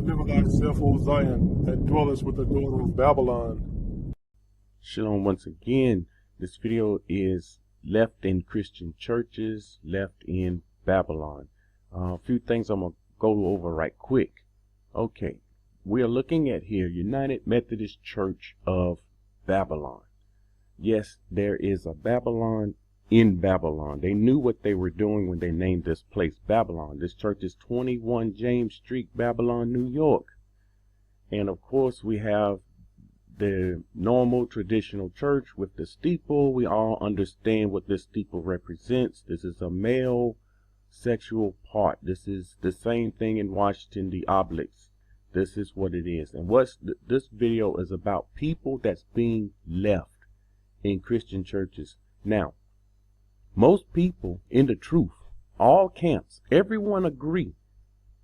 Deliver thyself, O Zion, that dwellest with the daughter of Babylon. Shalom once again. This video is left in Christian churches, left in Babylon. A few things I'm going to go over right quick. Okay, we are looking at here United Methodist Church of Babylon. Yes, there is a Babylon in Babylon. They knew what they were doing when they named this place Babylon. This church is 21 James Street, Babylon, New York. And of course we have the normal traditional church with the steeple. We all understand what this steeple represents. This is a male sexual part. This is the same thing in Washington, the obelisk. This is what it is. And this video is about people that's being left in Christian churches. Now, most people in the truth, all camps, everyone agree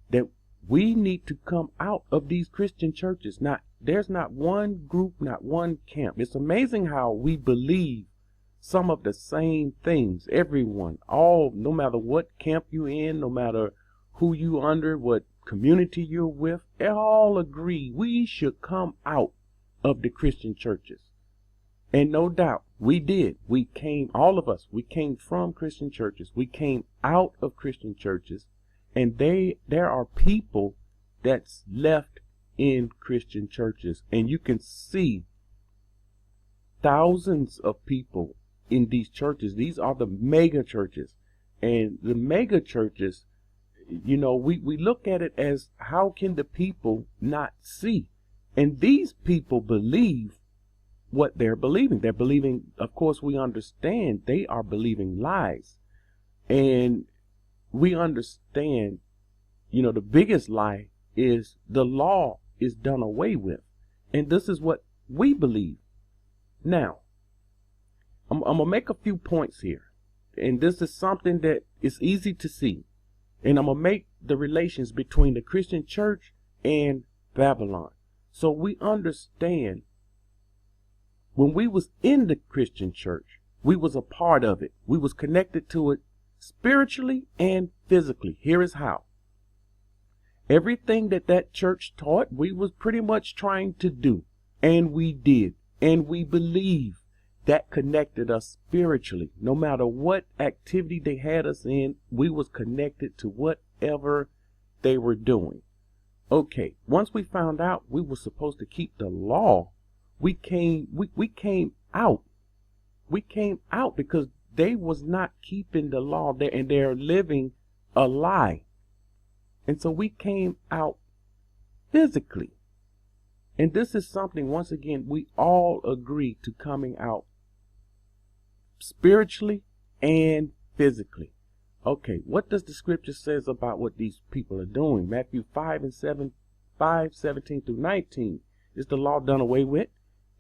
that we need to come out of these Christian churches. There's not one group, not one camp. It's amazing how we believe some of the same things. Everyone, no matter what camp you're in, no matter who you under, what community you're with, they all agree we should come out of the Christian churches. And no doubt we did. All of us, we came from Christian churches. We came out of Christian churches. And there are people that's left in Christian churches. And you can see thousands of people in these churches. These are the mega churches. And the mega churches, you know, we look at it as, how can the people not see? And these people believe what they're believing. They're believing, of course, we understand they are believing lies. And we understand, you know, the biggest lie is the law is done away with. And this is what we believe. Now, I'm going to make a few points here. And this is something that is easy to see. And I'm going to make the relations between the Christian church and Babylon. So we understand when we was in the Christian church, we was a part of it. We was connected to it spiritually and physically. Here is how. Everything that church taught, we was pretty much trying to do. And we did. And we believe that connected us spiritually. No matter what activity they had us in, we was connected to whatever they were doing. Okay, once we found out we were supposed to keep the law, we came out. We came out because they was not keeping the law there, and they're living a lie. And so we came out physically. And this is something, once again, we all agree to coming out spiritually and physically. Okay, what does the scripture says about what these people are doing? Matthew 5:17 through 19. Is the law done away with?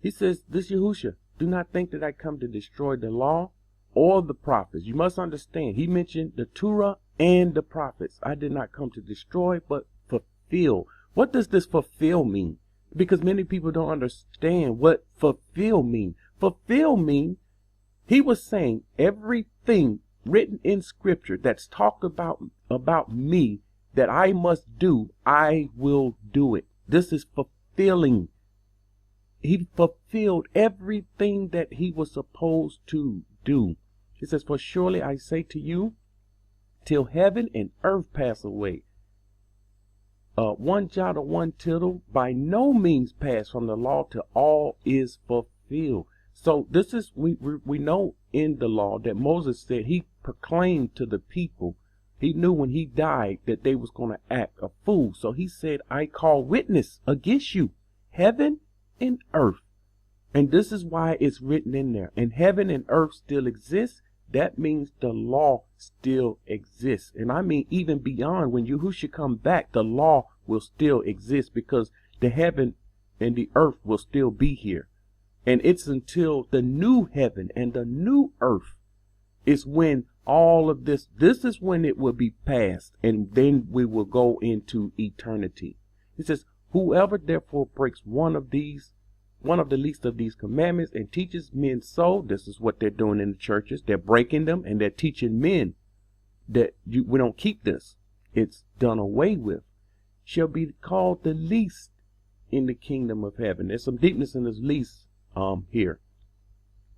He says, this Yahushua, do not think that I come to destroy the law or the prophets. You must understand, he mentioned the Torah and the prophets. I did not come to destroy, but fulfill. What does this fulfill mean? Because many people don't understand what fulfill mean. Fulfill mean, he was saying everything written in scripture that's talked about me that I must do, I will do it. This is fulfilling. He fulfilled everything that he was supposed to do. He says, for surely I say to you, till heaven and earth pass away, one jot or one tittle by no means pass from the law till all is fulfilled. So this is, we know in the law that Moses said he proclaimed to the people, he knew when he died that they was going to act a fool. So he said, I call witness against you, heaven and earth. And this is why it's written in there. And heaven and earth still exists. That means the law still exists. And I mean, even beyond, when Yahushua come back, the law will still exist, because the heaven and the earth will still be here. And it's until the new heaven and the new earth is when all of this is when it will be passed. And then we will go into eternity. He says, whoever therefore breaks one of the least of these commandments and teaches men so, this is what they're doing in the churches. They're breaking them, and they're teaching men that we don't keep this. It's done away with. shall be called the least in the kingdom of heaven. There's some deepness in this least here.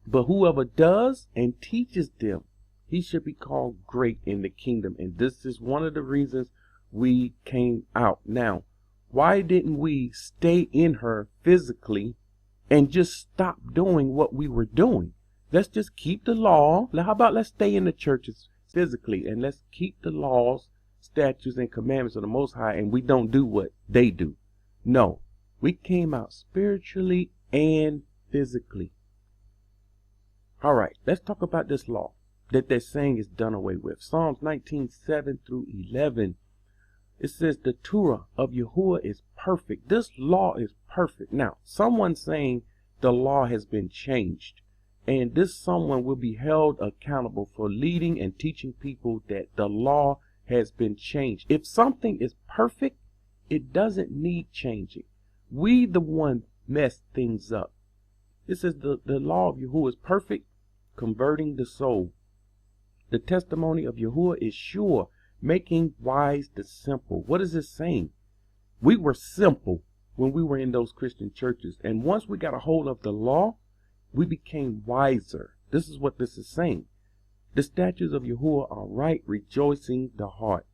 But whoever does and teaches them, he should be called great in the kingdom. And this is one of the reasons we came out. Now, why didn't we stay in her physically and just stop doing what we were doing? Let's just keep the law. How about let's stay in the churches physically and let's keep the laws, statutes, and commandments of the Most High, and we don't do what they do. No, we came out spiritually and physically. All right, let's talk about this law that they're saying is done away with. Psalms 19:7-11. It says the Torah of Yahuwah is perfect. This law is perfect. Now, someone's saying the law has been changed. And this someone will be held accountable for leading and teaching people that the law has been changed. If something is perfect, it doesn't need changing. We the one mess things up. It says the law of Yahuwah is perfect, converting the soul. The testimony of Yahuwah is sure, making wise the simple. What is it saying? We were simple when we were in those Christian churches. And once we got a hold of the law, we became wiser. This is what this is saying. The statutes of Yahuwah are right, rejoicing the heart.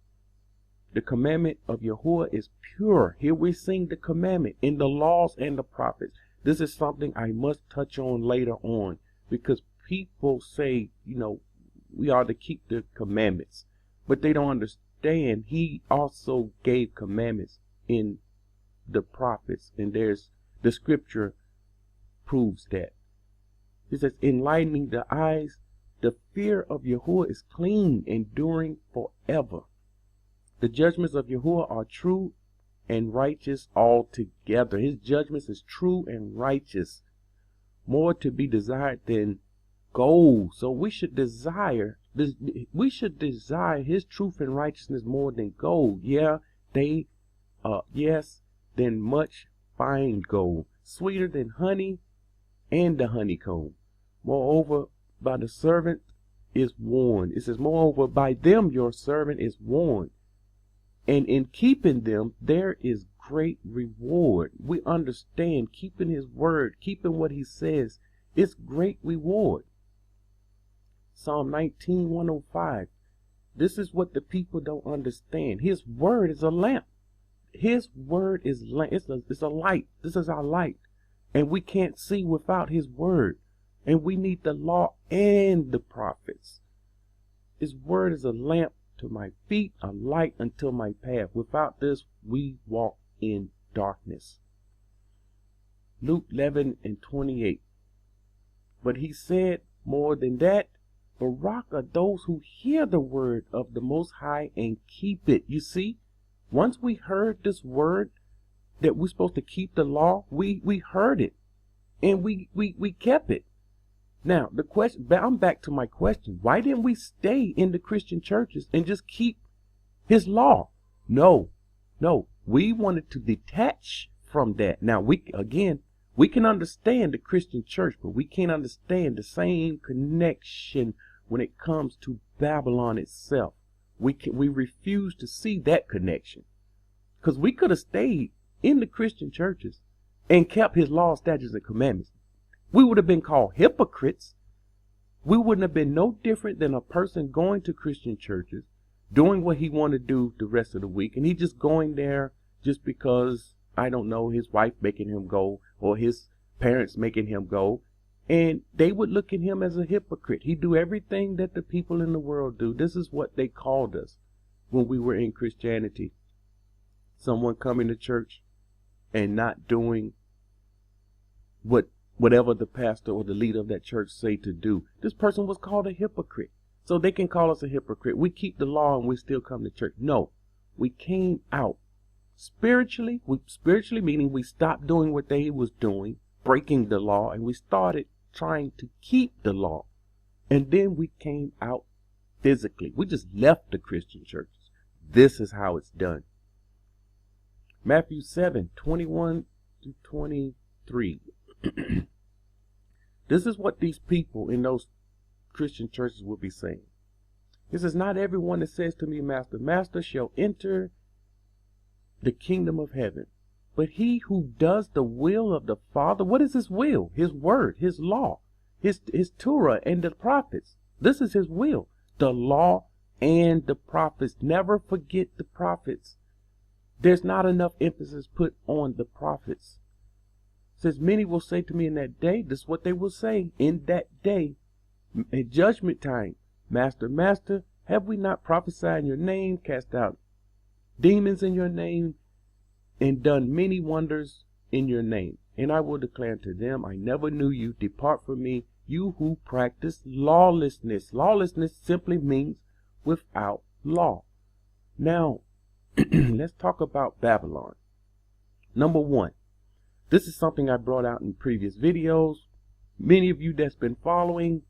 The commandment of Yahuwah is pure. Here we sing the commandment in the laws and the prophets. This is something I must touch on later on, because people say, we ought to keep the commandments, but they don't understand. He also gave commandments in the prophets, and there's the scripture proves that. It says, enlightening the eyes, the fear of Yahuwah is clean, enduring forever. The judgments of Yahuwah are true and righteous altogether. His judgments is true and righteous, more to be desired than gold. So we should desire this. We should desire his truth and righteousness more than gold. Yeah, yes, than much fine gold, sweeter than honey and the honeycomb. Moreover, by the servant is warned. It says, moreover, by them your servant is warned. And in keeping them, there is great reward. We understand keeping his word, keeping what he says, it's great reward. Psalm 19:105. This is what the people don't understand. His word is a lamp. His word is it's a light. This is our light. And we can't see without his word. And we need the law and the prophets. His word is a lamp to my feet, a light unto my path. Without this, we walk in darkness. Luke 11:28. But he said more than that, Barak are those who hear the word of the Most High and keep it. You see, once we heard this word that we're supposed to keep the law, we heard it and we kept it. Now, the question, I'm back to my question. Why didn't we stay in the Christian churches and just keep his law? No. We wanted to detach from that. Now, we can understand the Christian church, but we can't understand the same connection when it comes to Babylon itself. We refuse to see that connection, because we could have stayed in the Christian churches and kept his law, statutes, and commandments. We would have been called hypocrites. We wouldn't have been no different than a person going to Christian churches, doing what he wanted to do the rest of the week, and he just going there just because, I don't know, his wife making him go or his parents making him go, and they would look at him as a hypocrite. He do everything that the people in the world do. This is what they called us when we were in Christianity. Someone coming to church and not doing whatever the pastor or the leader of that church say to do. This person was called a hypocrite. So they can call us a hypocrite. We keep the law and we still come to church. No, we came out spiritually. Spiritually meaning we stopped doing what they was doing, breaking the law, and we started trying to keep the law. And then we came out physically. We just left the Christian churches. This is how it's done. Matthew 7:21-23. This is what these people in those Christian churches will be saying. It says, not everyone that says to me, Master, Master, shall enter the kingdom of heaven. But he who does the will of the Father, what is his will? His word, his law, his Torah and the prophets. This is his will. The law and the prophets. Never forget the prophets. There's not enough emphasis put on the prophets. It says, many will say to me in that day, this is what they will say in that day, in judgment time, Master, Master, have we not prophesied in your name, cast out demons in your name, and done many wonders in your name? And I will declare to them, I never knew you. Depart from me, you who practice lawlessness. Lawlessness simply means without law. Now, let's talk about Babylon. Number one, this is something I brought out in previous videos. Many of you that's been following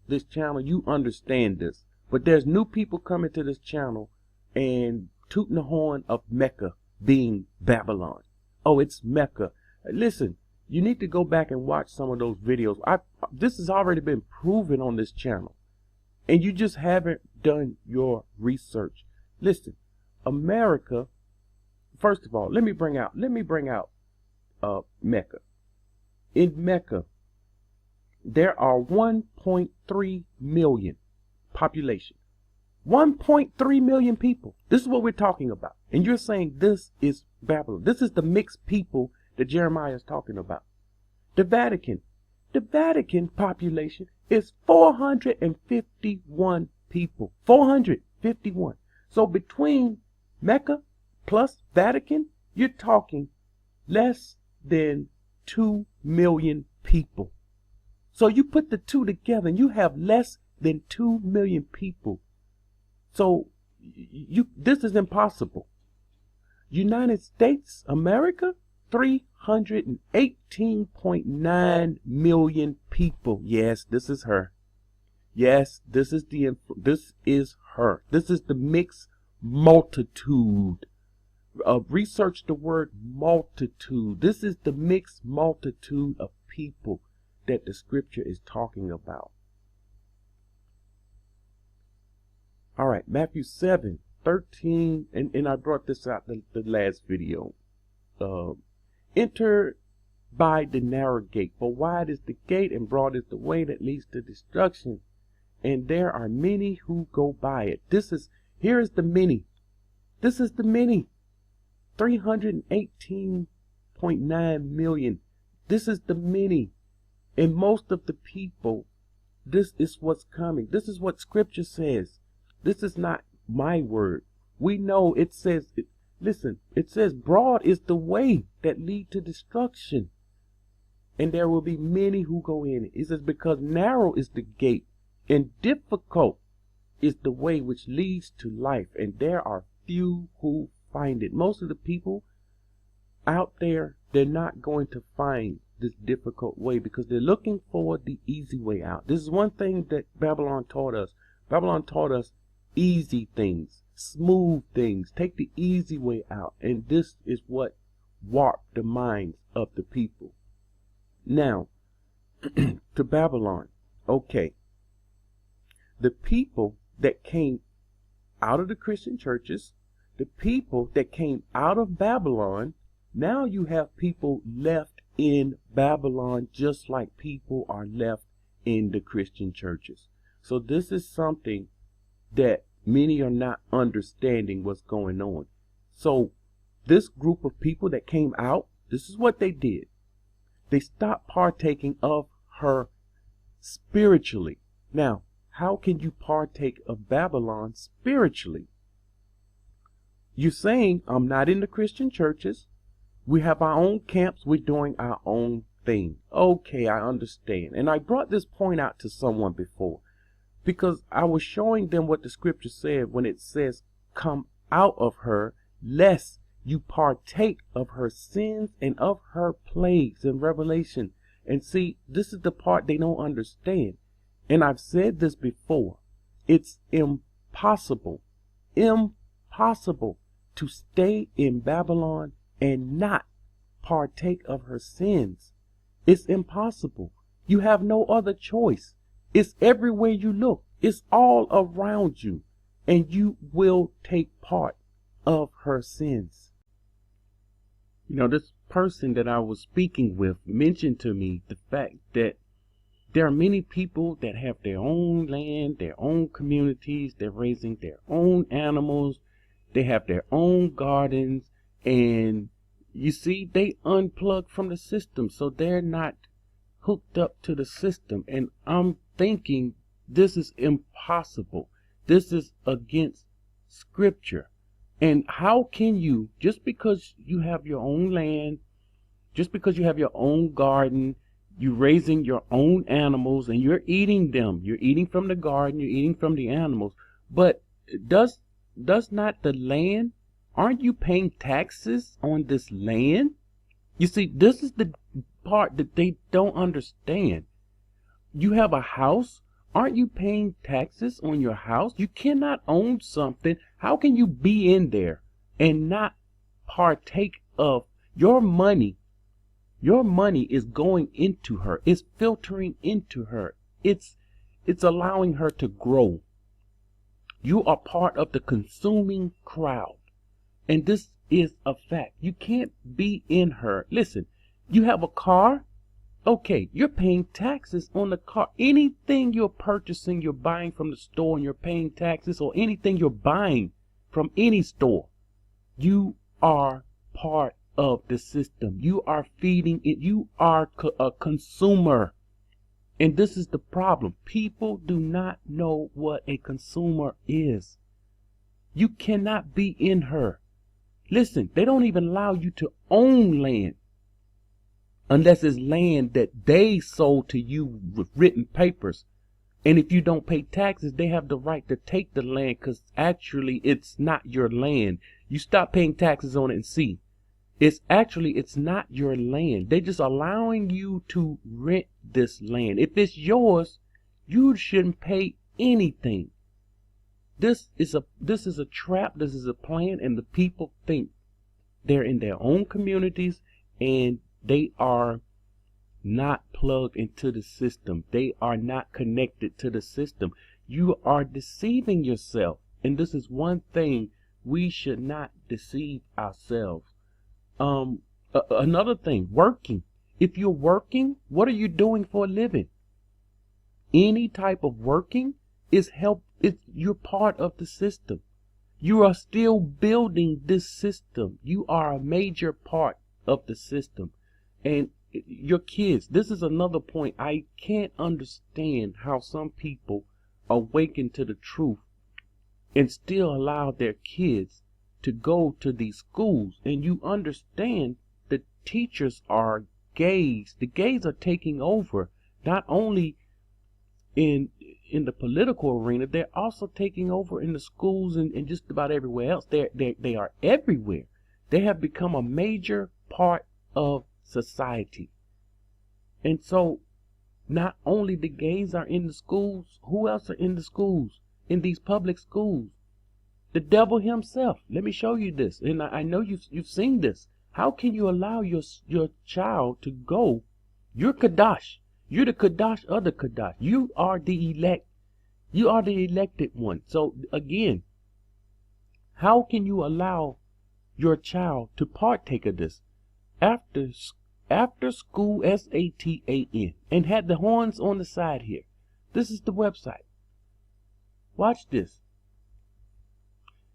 this channel, you understand this. But there's new people coming to this channel and tooting the horn of Mecca being Babylon. Oh, it's Mecca. Listen, you need to go back and watch some of those videos. This has already been proven on this channel. And you just haven't done your research. Listen, America, first of all, let me bring out Mecca. In Mecca, there are 1.3 million population. 1.3 million people. This is what we're talking about. And you're saying this is Babylon. This is the mixed people that Jeremiah is talking about. The Vatican population is 451 people. 451. So between Mecca plus Vatican, you're talking less than 2 million people. So you put the two together and you have less than 2 million people. So this is impossible. United States, America, 318.9 million people. Yes, this is her. Yes, this is her. This is the mixed multitude. Research the word multitude. This is the mixed multitude of people that the scripture is talking about. All right, Matthew 7:13, and I brought this out the last video. Enter by the narrow gate, for wide is the gate and broad is the way that leads to destruction, and there are many who go by it. Here is the many. This is the many. 318.9 million. This is the many. And most of the people, this is what's coming. This is what scripture says. This is not my word. We know it says, listen, it says broad is the way that lead to destruction, and there will be many who go in it. It says because narrow is the gate and difficult is the way which leads to life, and there are few who find it. Most of the people out there, they're not going to find this difficult way because they're looking for the easy way out. This is one thing that Babylon taught us. Babylon taught us easy things, smooth things, take the easy way out. And this is what warped the minds of the people. Now, to Babylon. Okay. The people that came out of the Christian churches, the people that came out of Babylon, now you have people left in Babylon just like people are left in the Christian churches. So this is something that many are not understanding what's going on. So this group of people that came out, this is what they did. They stopped partaking of her spiritually. Now, how can you partake of Babylon spiritually? You're saying, I'm not in the Christian churches. We have our own camps. We're doing our own thing. Okay, I understand. And I brought this point out to someone before because I was showing them what the scripture said when it says, come out of her, lest you partake of her sins and of her plagues in Revelation. And see, this is the part they don't understand. And I've said this before. It's impossible to stay in Babylon and not partake of her sins. It's impossible. You have no other choice. It's everywhere you look. It's all around you. And you will take part of her sins. You know, this person that I was speaking with mentioned to me the fact that there are many people that have their own land, their own communities, they're raising their own animals, they have their own gardens, and you see, they unplug from the system, so they're not hooked up to the system. And I'm thinking this is impossible. This is against scripture. And how can you, just because you have your own land, just because you have your own garden, you're raising your own animals and you're eating them. You're eating from the garden, you're eating from the animals. But does not the land, aren't you paying taxes on this land? You see, this is the part that they don't understand. You have a house. Aren't you paying taxes on your house? You cannot own something. How can you be in there and not partake of your money? Your money is going into her. It's filtering into her. It's allowing her to grow. You are part of the consuming crowd. And this is a fact. You can't be in her. Listen, you have a car. Okay, you're paying taxes on the car. Anything you're purchasing, you're buying from the store and you're paying taxes, or anything you're buying from any store, you are part of the system. You are feeding it. You are a consumer. And this is the problem. People do not know what a consumer is. You cannot be in her. Listen, they don't even allow you to own land unless it's land that they sold to you with written papers. And if you don't pay taxes, they have the right to take the land, because actually it's not your land. You stop paying taxes on it and see. It's not your land. They're just allowing you to rent this land. If it's yours, you shouldn't pay anything. This is a trap. This is a plan, and the people think they're in their own communities and they are not plugged into the system. They are not connected to the system. You are deceiving yourself. And this is one thing, we should not deceive ourselves. Another thing, working. If you're working, what are you doing for a living? Any type of working is you're part of the system. You are still building this system. You are a major part of the system. And your kids, this is another point. I can't understand how some people awaken to the truth and still allow their kids to go to these schools. And you understand the teachers are gays. The gays are taking over, not only in the political arena, they're also taking over in the schools and just about everywhere else. They are everywhere. They have become a major part of society. And so not only the gays are in the schools, who else are in the schools, in these public schools? The devil himself. Let me show you this. And I know you've seen this. How can you allow your child to go? You're Kadash. You're the Kadash of the Kadash. You are the elect. You are the elected one. So again, how can you allow your child to partake of this? After school SATAN, and had the horns on the side here. This is the website. Watch this.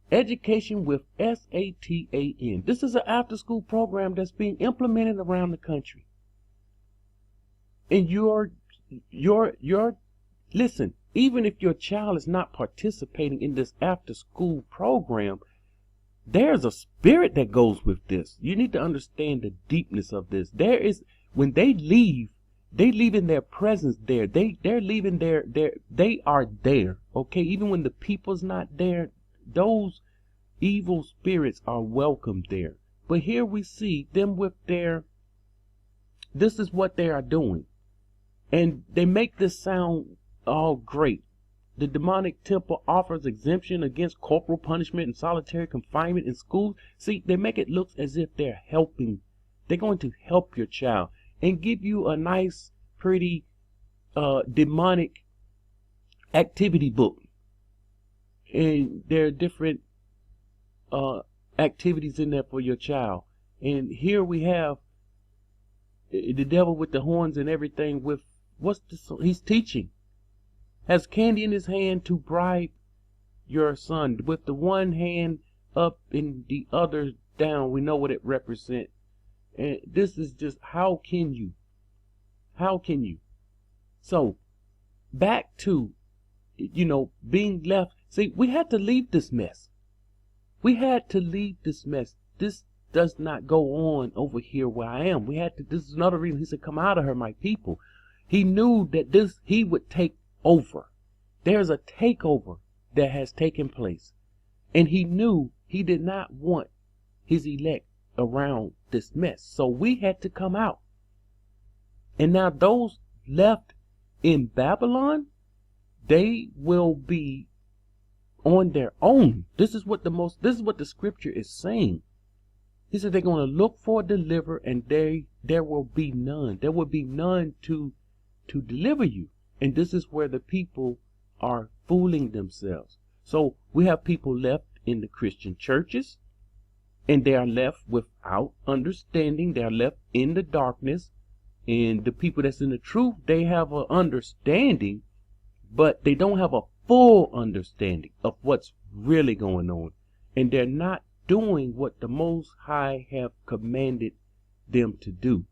Education with SATAN. This is an after school program that's being implemented around the country. And listen, even if your child is not participating in this after school program, there's a spirit that goes with this. You need to understand the deepness of this. When they leave in their presence there. They're leaving they are there. Okay, even when the people's not there, those evil spirits are welcome there. But here we see them with this is what they are doing. And they make this sound all great. The demonic temple offers exemption against corporal punishment and solitary confinement in schools. See, they make it look as if they're helping. They're going to help your child and give you a nice, pretty, demonic activity book. And there are different activities in there for your child. And here we have the devil with the horns and everything with, what's this? He's teaching. Has candy in his hand to bribe your son with the one hand up and the other down. We know what it represents. And this is just, how can you? How can you? So back to, being left. See, we had to leave this mess. We had to leave this mess. This does not go on over here where I am. This is another reason he said, come out of her, my people. He knew that he would take over. There's a takeover that has taken place. And he knew he did not want his elect around this mess. So we had to come out. And now those left in Babylon, they will be on their own. This is what the scripture is saying. He said they're going to look for a deliverer, and there will be none. There will be none to deliver you. And this is where the people are fooling themselves. So we have people left in the Christian churches, and they are left without understanding. They are left in the darkness. And the people that's in the truth, they have an understanding, but they don't have a full understanding of what's really going on. And they're not doing what the Most High have commanded them to do.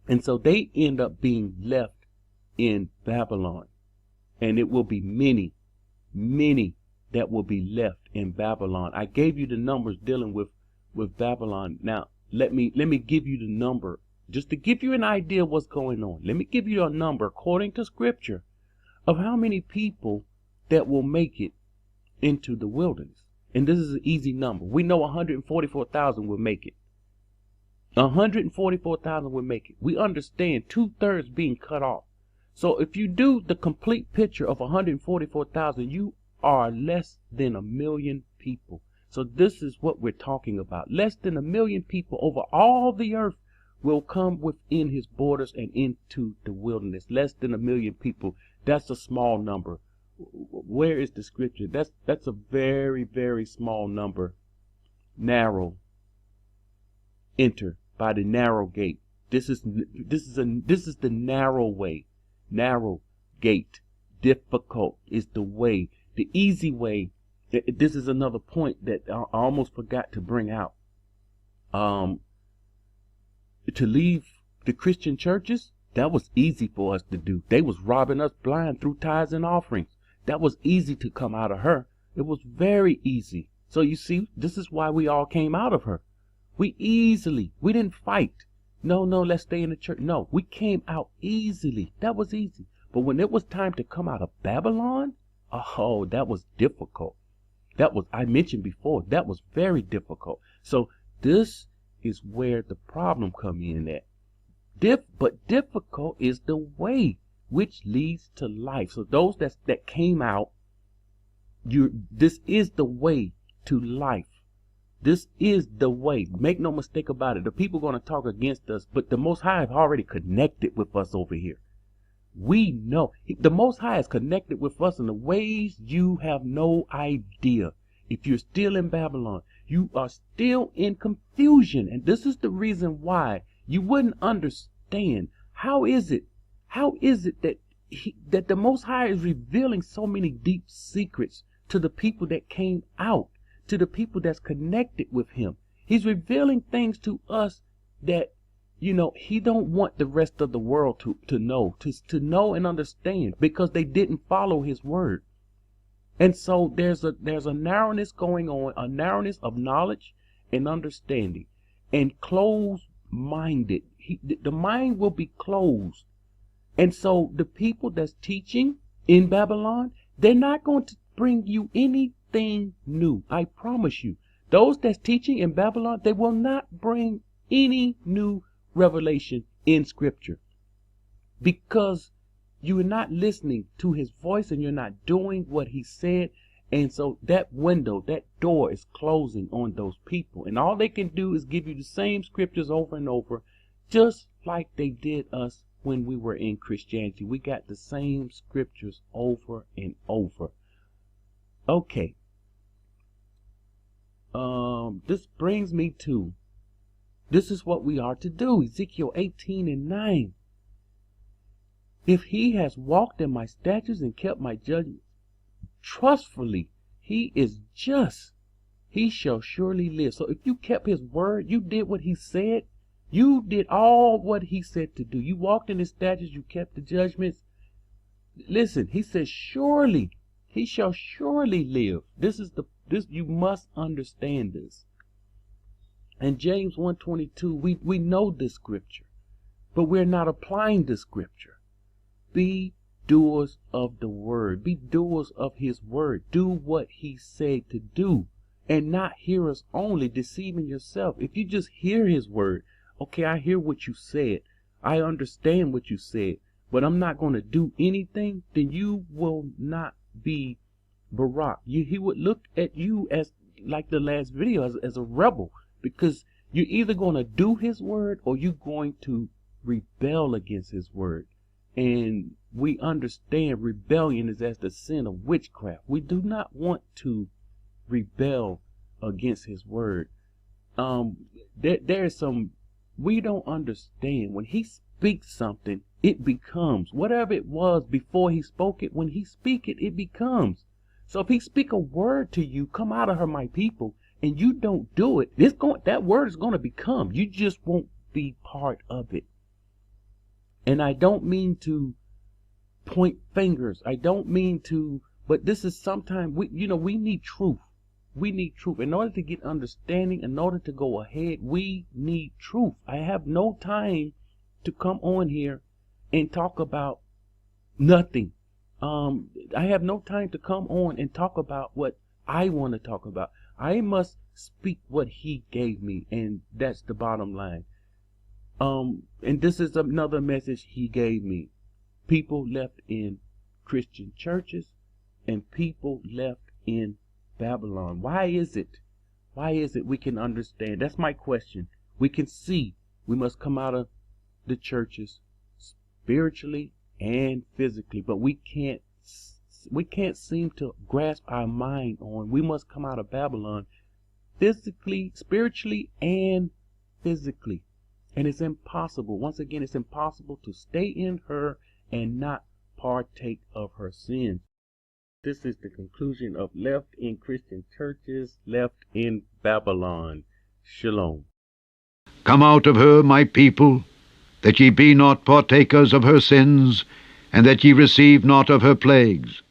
And so they end up being left in Babylon. And it will be many, many that will be left in Babylon. I gave you the numbers dealing with Babylon. Now, let me give you the number just to give you an idea of what's going on. Let me give you a number according to scripture of how many people that will make it into the wilderness. And this is an easy number. We know 144,000 will make it. 144,000 will make it. We understand 2/3 being cut off. So if you do the complete picture of 144,000, you are less than 1 million people. So this is what we're talking about. Less than 1 million people over all the earth will come within his borders and into the wilderness. Less than 1 million people. That's a small number. Where is the scripture? That's a very, very small number. Narrow. Enter by the narrow gate. This is the narrow way. Narrow gate. Difficult is the way. The easy way. This is another point that I almost forgot to bring out. To leave the Christian churches, that was easy for us to do. They was robbing us blind through tithes and offerings. That was easy to come out of her. It was very easy. So you see, this is why we all came out of her. We didn't fight. No, let's stay in the church. No, we came out easily. That was easy. But when it was time to come out of Babylon, oh, that was difficult. I mentioned before, that was very difficult. So this is where the problem come in at. But difficult is the way which leads to life. So those that came out, this is the way to life. This is the way. Make no mistake about it. The people are going to talk against us, but the Most High have already connected with us over here. We know the Most High is connected with us in the ways you have no idea. If you're still in Babylon, you are still in confusion. And this is the reason why you wouldn't understand. How is it that the Most High is revealing so many deep secrets to the people that came out, to the people that's connected with him? He's revealing things to us that, he don't want the rest of the world to know and understand, because they didn't follow his word. And so there's a narrowness going on, a narrowness of knowledge and understanding, and closed-minded. The mind will be closed. And so the people that's teaching in Babylon, they're not going to bring you anything new. I promise you. Those that's teaching in Babylon, they will not bring any new revelation in Scripture, because you are not listening to his voice and you're not doing what he said. And so that window, that door is closing on those people. And all they can do is give you the same scriptures over and over, just like they did us when we were in Christianity. We got the same scriptures over and over. Okay. This brings me to This is what we are to do. Ezekiel 18:9. If he has walked in my statutes and kept my judgments trustfully, he is just. He shall surely live. So if you kept his word, you did what he said, you did all what he said to do. You walked in his statutes, you kept the judgments. Listen, he says, surely, he shall surely live. This you must understand this. And James 1:22, we know this scripture, but we're not applying this scripture. Be doers of the word. Be doers of his word. Do what he said to do, and not hearers only, deceiving yourself. If you just hear his word, okay, I hear what you said, I understand what you said, but I'm not going to do anything, then you will not be Barak. He would look at you as, like the last video, as a rebel, because you're either going to do his word or you're going to rebel against his word. And we understand rebellion is as the sin of witchcraft. We do not want to rebel against his word. There's some, we don't understand. When he speaks something, it becomes. Whatever it was before he spoke it, when he speak it, it becomes. So if he speak a word to you, come out of her, my people, and you don't do it, that word is going to become. You just won't be part of it. And I don't mean to point fingers. I don't mean to, but this is sometimes, we need truth. We need truth. In order to get understanding, in order to go ahead, we need truth. I have no time to come on here and talk about nothing. I have no time to come on and talk about what I want to talk about. I must speak what he gave me, and that's the bottom line. And this is another message he gave me. People left in Christian churches and people left in Babylon. Why is it? Why is it? We can understand. That's my question. We can see we must come out of the churches spiritually and physically, but we can't seem to grasp our mind on we must come out of Babylon physically, spiritually, and physically. And it's impossible. Once again, it's impossible to stay in her and not partake of her sins. This is the conclusion of Left in Christian Churches, Left in Babylon. Shalom. Come out of her, my people, that ye be not partakers of her sins, and that ye receive not of her plagues.